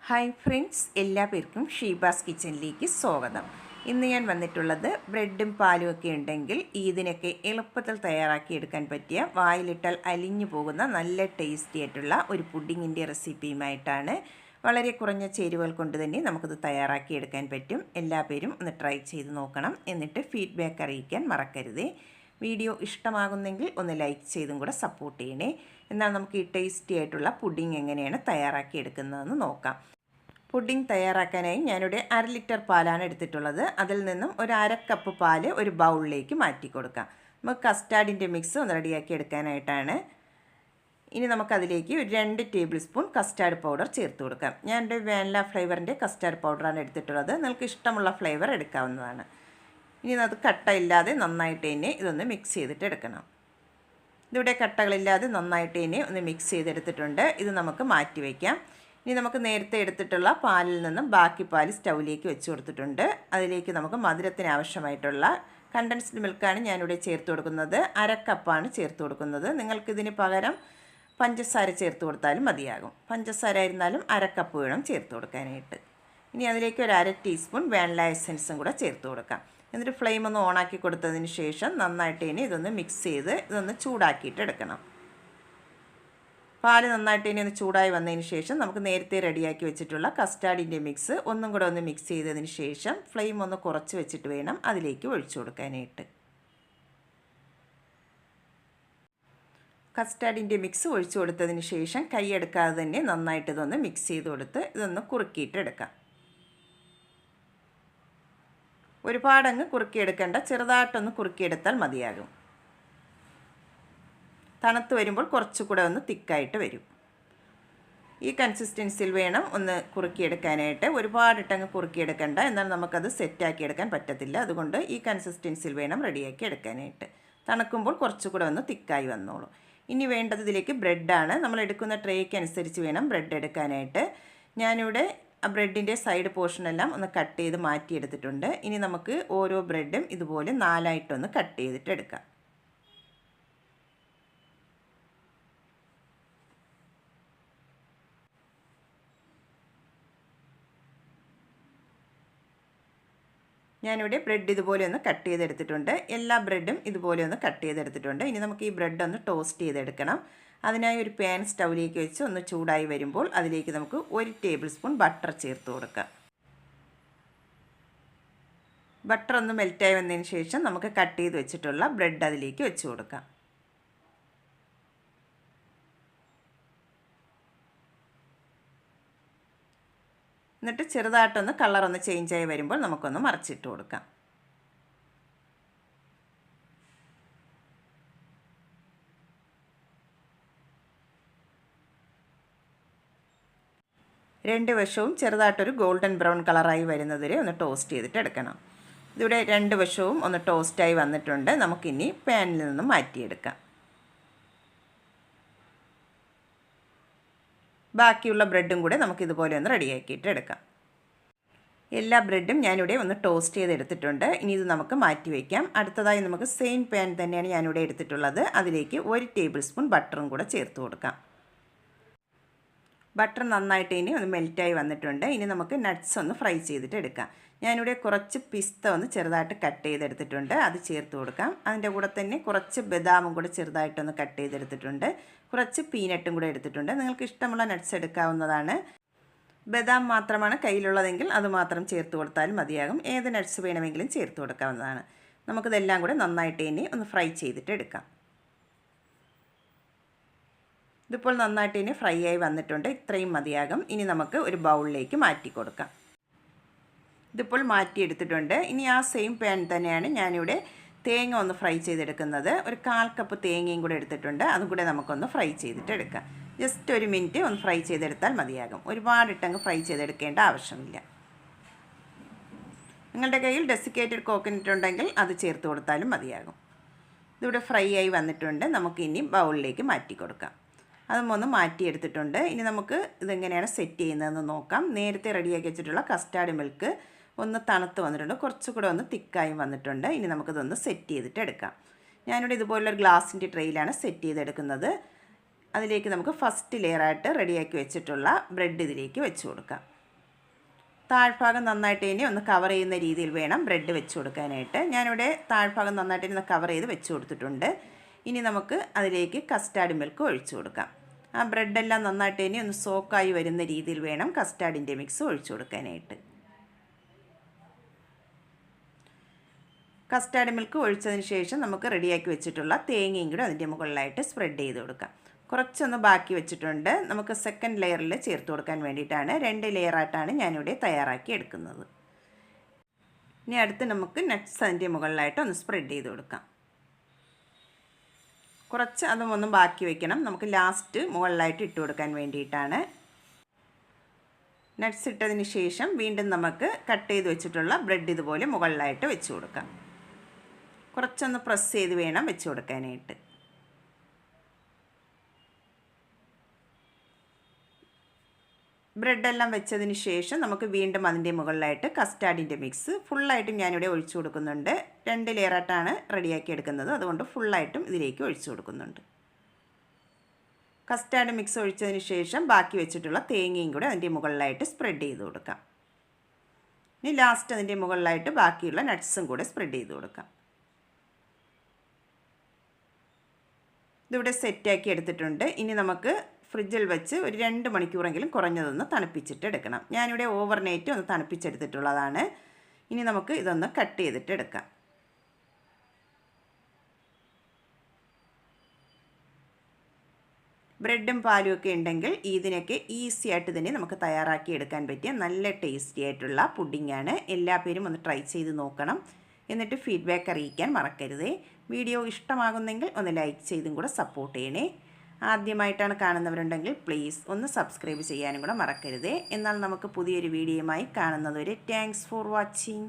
Hi friends, എല്ലാവർക്കും ഷീബാസ് കിച്ചണിലേക്ക് സ്വാഗതം. ഇന്ന് ഞാൻ വന്നിട്ടുള്ളത് ബ്രെഡും പാലും ഒക്കെ ഉണ്ടെങ്കിൽ ഇതിനൊക്കെ എളുപ്പത്തിൽ തയ്യാറാക്കിയെടുക്കാൻ പറ്റിയ വായിലിട്ടാൽ അലിഞ്ഞു പോകുന്ന നല്ല ടേസ്റ്റി ആയിട്ടുള്ള ഒരു പുഡിങ്ങിൻ്റെ റെസിപ്പിയുമായിട്ടാണ്. വളരെ കുറഞ്ഞ ചേരുവകൾ കൊണ്ട് തന്നെ നമുക്കത് തയ്യാറാക്കിയെടുക്കാൻ പറ്റും. എല്ലാവരും ഒന്ന് ട്രൈ ചെയ്ത് നോക്കണം. എന്നിട്ട് ഫീഡ്ബാക്ക് അറിയിക്കാൻ മറക്കരുത്. വീഡിയോ ഇഷ്ടമാകുന്നെങ്കിൽ ഒന്ന് ലൈക്ക് ചെയ്തും കൂടെ സപ്പോർട്ട് ചെയ്യണേ. എന്നാൽ നമുക്ക് ഈ ടേസ്റ്റി ആയിട്ടുള്ള പുഡിങ് എങ്ങനെയാണ് തയ്യാറാക്കിയെടുക്കുന്നതെന്ന് നോക്കാം. പുഡിംഗ് തയ്യാറാക്കാനായി ഞാനിവിടെ 1/2 ലിറ്റർ പാലാണ് എടുത്തിട്ടുള്ളത്. അതിൽ നിന്നും ഒരു 1/2 കപ്പ് പാല് ഒരു ബൗളിലേക്ക് മാറ്റി കൊടുക്കാം. നമുക്ക് കസ്റ്റാർഡിൻ്റെ മിക്സ് ഒന്ന് റെഡിയാക്കി എടുക്കാനായിട്ടാണ്. ഇനി നമുക്കതിലേക്ക് ഒരു 2 ടേബിൾ സ്പൂൺ കസ്റ്റാർഡ് പൗഡർ ചേർത്ത് കൊടുക്കാം. ഞാനിവിടെ വാനില ഫ്ലേവറിൻ്റെ കസ്റ്റാർഡ് പൗഡറാണ് എടുത്തിട്ടുള്ളത്. നിങ്ങൾക്ക് ഇഷ്ടമുള്ള ഫ്ലേവർ എടുക്കാവുന്നതാണ്. ഇനി അത് കട്ടയില്ലാതെ നന്നായിട്ട് തന്നെ ഇതൊന്ന് മിക്സ് ചെയ്തിട്ട് എടുക്കണം. ഇതിവിടെ കട്ടകളില്ലാതെ നന്നായിട്ട് തന്നെ ഒന്ന് മിക്സ് ചെയ്തെടുത്തിട്ടുണ്ട്. ഇത് നമുക്ക് മാറ്റി വയ്ക്കാം. ഇനി നമുക്ക് നേരത്തെ എടുത്തിട്ടുള്ള പാലിൽ നിന്നും ബാക്കി പാൽ സ്റ്റൗവിലേക്ക് വെച്ച് കൊടുത്തിട്ടുണ്ട്. അതിലേക്ക് നമുക്ക് മധുരത്തിന് ആവശ്യമായിട്ടുള്ള കണ്ടൻസ്ഡ് മിൽക്കാണ് ഞാനിവിടെ ചേർത്ത് കൊടുക്കുന്നത്. 1/2 കപ്പാണ് ചേർത്ത് കൊടുക്കുന്നത്. നിങ്ങൾക്കിതിന് പകരം പഞ്ചസാര ചേർത്ത് കൊടുത്താലും മതിയാകും. പഞ്ചസാര ആയിരുന്നാലും 1/2 കപ്പ് വേണം ചേർത്ത് കൊടുക്കാനായിട്ട്. ഇനി അതിലേക്ക് ഒരു 1/2 ടീസ്പൂൺ വാനില എസൻസും കൂടെ ചേർത്ത് കൊടുക്കാം. എന്നിട്ട് ഫ്ലെയിം ഒന്ന് ഓണാക്കി കൊടുത്തതിന് ശേഷം നന്നായിട്ട് ഇനി ഇതൊന്ന് മിക്സ് ചെയ്ത് ഇതൊന്ന് ചൂടാക്കിയിട്ട് എടുക്കണം. പാല് നന്നായിട്ട് ഇനി ഒന്ന് ചൂടായി വന്നതിന് ശേഷം നമുക്ക് നേരത്തെ റെഡിയാക്കി വെച്ചിട്ടുള്ള കസ്റ്റാർഡിൻ്റെ മിക്സ് ഒന്നും കൂടെ ഒന്ന് മിക്സ് ചെയ്തതിന് ശേഷം ഫ്ലെയിം ഒന്ന് കുറച്ച് വെച്ചിട്ട് വേണം അതിലേക്ക് ഒഴിച്ചു കൊടുക്കാനായിട്ട്. കസ്റ്റാർഡിൻ്റെ മിക്സ് ഒഴിച്ചു കൊടുത്തതിന് ശേഷം കൈയെടുക്കാതെ തന്നെ നന്നായിട്ട് ഇതൊന്ന് മിക്സ് ചെയ്ത് കൊടുത്ത് ഇതൊന്ന് കുറുക്കിയിട്ടെടുക്കാം. ഒരുപാടങ്ങ് കുറുക്കിയെടുക്കേണ്ട, ചെറുതായിട്ടൊന്ന് കുറുക്കിയെടുത്താൽ മതിയാകും. തണുത്ത് വരുമ്പോൾ കുറച്ചുകൂടെ ഒന്ന് തിക്കായിട്ട് വരും. ഈ കൺസിസ്റ്റൻസിയിൽ വേണം ഒന്ന് കുറുക്കിയെടുക്കാനായിട്ട്. ഒരുപാടിട്ടങ്ങ് കുറുക്കിയെടുക്കേണ്ട, എന്നാൽ നമുക്കത് സെറ്റാക്കി എടുക്കാൻ പറ്റത്തില്ല. അതുകൊണ്ട് ഈ കൺസിസ്റ്റൻസിയിൽ വേണം റെഡിയാക്കി എടുക്കാനായിട്ട്. തണുക്കുമ്പോൾ കുറച്ചുകൂടെ ഒന്ന് തിക്കായി വന്നോളൂ. ഇനി വേണ്ടത് ഇതിലേക്ക് ബ്രെഡാണ്. നമ്മൾ എടുക്കുന്ന ട്രേക്ക് അനുസരിച്ച് വേണം ബ്രെഡ് എടുക്കാനായിട്ട്. ഞാനിവിടെ ആ ബ്രെഡിൻ്റെ സൈഡ് പോർഷനെല്ലാം ഒന്ന് കട്ട് ചെയ്ത് മാറ്റിയെടുത്തിട്ടുണ്ട്. ഇനി നമുക്ക് ഓരോ ബ്രെഡും ഇതുപോലെ 4ആയിട്ടൊന്ന് കട്ട് ചെയ്തിട്ട് എടുക്കാം. ഞാനിവിടെ ബ്രെഡ് ഇതുപോലെ ഒന്ന് കട്ട് ചെയ്തെടുത്തിട്ടുണ്ട്. എല്ലാ ബ്രെഡും ഇതുപോലെ ഒന്ന് കട്ട് ചെയ്തെടുത്തിട്ടുണ്ട്. ഇനി നമുക്ക് ഈ ബ്രെഡ് ഒന്ന് ടോസ്റ്റ് ചെയ്തെടുക്കണം. അതിനായി ഒരു പാൻ സ്റ്റൗവിലേക്ക് വെച്ച് ഒന്ന് ചൂടായി വരുമ്പോൾ അതിലേക്ക് നമുക്ക് 1 ടേബിൾ സ്പൂൺ ബട്ടർ ചേർത്ത് കൊടുക്കാം. ബട്ടർ ഒന്ന് മെൽറ്റായി വന്നതിന് ശേഷം നമുക്ക് കട്ട് ചെയ്ത് വെച്ചിട്ടുള്ള ബ്രെഡ് അതിലേക്ക് വെച്ച് കൊടുക്കാം. എന്നിട്ട് ചെറുതായിട്ടൊന്ന് കളറൊന്ന് ചേഞ്ചായി വരുമ്പോൾ നമുക്കൊന്ന് മറിച്ചിട്ട് കൊടുക്കാം. രണ്ട് വശവും ചെറുതായിട്ടൊരു ഗോൾഡൻ ബ്രൗൺ കളറായി വരുന്നത് വരെ ഒന്ന് ടോസ്റ്റ് ചെയ്തിട്ട് എടുക്കണം. ഇതിവിടെ 2 വശവും ഒന്ന് ടോസ്റ്റായി വന്നിട്ടുണ്ട്. നമുക്കിനി പാനിൽ നിന്ന് മാറ്റിയെടുക്കാം. ബാക്കിയുള്ള ബ്രെഡും കൂടെ നമുക്കിതുപോലെ ഒന്ന് റെഡിയാക്കിയിട്ട് എടുക്കാം. എല്ലാ ബ്രെഡും ഞാനിവിടെ ഒന്ന് ടോസ്റ്റ് ചെയ്തെടുത്തിട്ടുണ്ട്. ഇനി ഇത് നമുക്ക് മാറ്റി വയ്ക്കാം. അടുത്തതായി നമുക്ക് സെയിം പാൻ തന്നെയാണ് ഞാനിവിടെ എടുത്തിട്ടുള്ളത്. അതിലേക്ക് 1 ടേബിൾ സ്പൂൺ ബട്ടറും കൂടെ ചേർത്ത് കൊടുക്കാം. ബട്ടർ നന്നായിട്ട് ഇനി ഒന്ന് മെൽറ്റായി വന്നിട്ടുണ്ട്. ഇനി നമുക്ക് നട്ട്സ് ഒന്ന് ഫ്രൈ ചെയ്തിട്ട് എടുക്കാം. ഞാനിവിടെ കുറച്ച് പിസ്ത ഒന്ന് ചെറുതായിട്ട് കട്ട് ചെയ്തെടുത്തിട്ടുണ്ട്. അത് ചേർത്ത് കൊടുക്കാം. അതിൻ്റെ കൂടെ തന്നെ കുറച്ച് ബദാമും കൂടെ ചെറുതായിട്ടൊന്ന് കട്ട് ചെയ്തെടുത്തിട്ടുണ്ട്. കുറച്ച് പീനട്ടും കൂടെ എടുത്തിട്ടുണ്ട്. നിങ്ങൾക്ക് ഇഷ്ടമുള്ള നട്ട്സ് എടുക്കാവുന്നതാണ്. ബദാം മാത്രമാണ് കയ്യിലുള്ളതെങ്കിൽ അത് മാത്രം ചേർത്ത് കൊടുത്താലും മതിയാകും. ഏത് നട്ട്സ് വേണമെങ്കിലും ചേർത്ത് കൊടുക്കാവുന്നതാണ്. നമുക്കിതെല്ലാം കൂടെ നന്നായിട്ട് ഇനി ഒന്ന് ഫ്രൈ ചെയ്തിട്ട് എടുക്കാം. ഇതിപ്പോൾ നന്നായിട്ട് ഇനി ഫ്രൈ ആയി വന്നിട്ടുണ്ട്. ഇത്രയും മതിയാകും. ഇനി നമുക്ക് ഒരു ബൗളിലേക്ക് മാറ്റി കൊടുക്കാം. ഇതിപ്പോൾ മാറ്റിയെടുത്തിട്ടുണ്ട്. ഇനി ആ സെയിം പാൻ തന്നെയാണ് ഞാനിവിടെ തേങ്ങ ഒന്ന് ഫ്രൈ ചെയ്തെടുക്കുന്നത്. ഒരു 1/4 കപ്പ് തേങ്ങയും കൂടെ എടുത്തിട്ടുണ്ട്. അതും കൂടെ നമുക്കൊന്ന് ഫ്രൈ ചെയ്തിട്ട് എടുക്കാം. ജസ്റ്റ് 1 മിനിറ്റ് ഒന്ന് ഫ്രൈ ചെയ്തെടുത്താൽ മതിയാകും. ഒരുപാടിട്ടങ്ങ് ഫ്രൈ ചെയ്തെടുക്കേണ്ട ആവശ്യമില്ല. നിങ്ങളുടെ കയ്യിൽ ഡെസിക്കേറ്റഡ് കോക്കനട്ട് ഉണ്ടെങ്കിൽ അത് ചേർത്ത് കൊടുത്താലും മതിയാകും. ഇതിവിടെ ഫ്രൈ ആയി വന്നിട്ടുണ്ട്. നമുക്കിനി ബൗളിലേക്ക് മാറ്റി കൊടുക്കാം. അതും ഒന്ന് മാറ്റിയെടുത്തിട്ടുണ്ട്. ഇനി നമുക്ക് ഇതെങ്ങനെയാണ് സെറ്റ് ചെയ്യുന്നതെന്ന് നോക്കാം. നേരത്തെ റെഡിയാക്കി വെച്ചിട്ടുള്ള കസ്റ്റാർഡ് മിൽക്ക് ഒന്ന് തണുത്ത് വന്നിട്ടുണ്ട്. കുറച്ചുകൂടെ ഒന്ന് തിക്കായും വന്നിട്ടുണ്ട്. ഇനി നമുക്കിതൊന്ന് സെറ്റ് ചെയ്തിട്ട് എടുക്കാം. ഞാനിവിടെ ഇതുപോലൊരു ഗ്ലാസിൻ്റെ ട്രെയിലാണ് സെറ്റ് ചെയ്തെടുക്കുന്നത്. അതിലേക്ക് നമുക്ക് ഫസ്റ്റ് ലെയറായിട്ട് റെഡിയാക്കി വെച്ചിട്ടുള്ള ബ്രെഡ് ഇതിലേക്ക് വെച്ച് കൊടുക്കാം. താഴ്ഭാഗം നന്നായിട്ട് ഇനി ഒന്ന് കവർ ചെയ്യുന്ന രീതിയിൽ വേണം ബ്രെഡ് വെച്ച് കൊടുക്കാനായിട്ട്. ഞാനിവിടെ താഴ്ഭാഗം നന്നായിട്ട് ഇനി കവർ ചെയ്ത് വെച്ച് കൊടുത്തിട്ടുണ്ട്. ഇനി നമുക്ക് അതിലേക്ക് കസ്റ്റാർഡ് മിൽക്ക് ഒഴിച്ചു കൊടുക്കാം. ആ ബ്രെഡെല്ലാം നന്നായിട്ട് ഇനി ഒന്ന് സോക്കായി വരുന്ന രീതിയിൽ വേണം കസ്റ്റാർഡിൻ്റെ മിക്സ് ഒഴിച്ചു കൊടുക്കാനായിട്ട്. കസ്റ്റാർഡ് മിൽക്ക് ഒഴിച്ചതിന് ശേഷം നമുക്ക് റെഡിയാക്കി വെച്ചിട്ടുള്ള തേങ്ങയും കൂടെ അതിൻ്റെ മുകളിലായിട്ട് സ്പ്രെഡ് ചെയ്ത് കൊടുക്കാം. കുറച്ചൊന്ന് ബാക്കി വെച്ചിട്ടുണ്ട്. നമുക്ക് സെക്കൻഡ് ലെയറിൽ ചേർത്ത് കൊടുക്കാൻ വേണ്ടിയിട്ടാണ്. 2 ലെയറായിട്ടാണ് ഞാനിവിടെ തയ്യാറാക്കി എടുക്കുന്നത്. ഇനി അടുത്ത് നമുക്ക് നട്ട്സ് അതിൻ്റെ മുകളിലായിട്ട് ഒന്ന് സ്പ്രെഡ് ചെയ്ത് കൊടുക്കാം. കുറച്ച് അതും ഒന്നും ബാക്കി വയ്ക്കണം. നമുക്ക് ലാസ്റ്റ് മുകളിലായിട്ട് ഇട്ട് കൊടുക്കാൻ വേണ്ടിയിട്ടാണ്. നട്ട്സ് ഇട്ടതിന് ശേഷം വീണ്ടും നമുക്ക് കട്ട് ചെയ്ത് വെച്ചിട്ടുള്ള ബ്രെഡ് ഇതുപോലെ മുകളിലായിട്ട് വെച്ച് കൊടുക്കാം. കുറച്ചൊന്ന് പ്രസ് ചെയ്ത് വേണം വെച്ച് കൊടുക്കാനായിട്ട്. ബ്രെഡെല്ലാം വെച്ചതിന് ശേഷം നമുക്ക് വീണ്ടും അതിൻ്റെ മുകളിലായിട്ട് കസ്റ്റാർഡിൻ്റെ മിക്സ് ഫുള്ളായിട്ടും ഞാനിവിടെ ഒഴിച്ചു കൊടുക്കുന്നുണ്ട്. 2 ലെയറായിട്ടാണ് റെഡിയാക്കി എടുക്കുന്നത്. അതുകൊണ്ട് ഫുള്ളായിട്ടും ഇതിലേക്ക് ഒഴിച്ചു കൊടുക്കുന്നുണ്ട്. കസ്റ്റാർഡ് മിക്സ് ഒഴിച്ചതിന് ശേഷം ബാക്കി വെച്ചിട്ടുള്ള തേങ്ങയും കൂടെ അതിൻ്റെ മുകളിലായിട്ട് സ്പ്രെഡ് ചെയ്ത് കൊടുക്കാം. ഇനി ലാസ്റ്റ് അതിൻ്റെ മുകളിലായിട്ട് ബാക്കിയുള്ള നട്ട്സും കൂടെ സ്പ്രെഡ് ചെയ്ത് കൊടുക്കാം. ഇതിവിടെ സെറ്റാക്കി എടുത്തിട്ടുണ്ട്. ഇനി നമുക്ക് ഫ്രിഡ്ജിൽ വെച്ച് ഒരു 2 മണിക്കൂറെങ്കിലും കുറഞ്ഞതൊന്ന് തണുപ്പിച്ചിട്ട് എടുക്കണം. ഞാനിവിടെ ഓവർനൈറ്റ് ഒന്ന് തണുപ്പിച്ചെടുത്തിട്ടുള്ളതാണ്. ഇനി നമുക്ക് ഇതൊന്ന് കട്ട് ചെയ്തിട്ട് എടുക്കാം. ബ്രെഡും പാലും ഒക്കെ ഉണ്ടെങ്കിൽ ഇതിനൊക്കെ ഈസി ആയിട്ട് തന്നെ നമുക്ക് തയ്യാറാക്കി എടുക്കാൻ പറ്റിയ നല്ല ടേസ്റ്റി ആയിട്ടുള്ള പുഡിങ്ങാണ്. എല്ലാ പേരും ഒന്ന് ട്രൈ ചെയ്ത് നോക്കണം. എന്നിട്ട് ഫീഡ്ബാക്ക് അറിയിക്കാൻ മറക്കരുതേ. വീഡിയോ ഇഷ്ടമാകുന്നെങ്കിൽ ഒന്ന് ലൈക്ക് ചെയ്തും കൂടെ സപ്പോർട്ട് ചെയ്യണേ. ആദ്യമായിട്ടാണ് കാണുന്നവരുണ്ടെങ്കിൽ പ്ലീസ് ഒന്ന് സബ്സ്ക്രൈബ് ചെയ്യാനും കൂടെ മറക്കരുതേ. എന്നാൽ നമുക്ക് പുതിയൊരു വീഡിയോയുമായി കാണുന്നതുവരെ താങ്ക്സ് ഫോർ വാച്ചിങ്.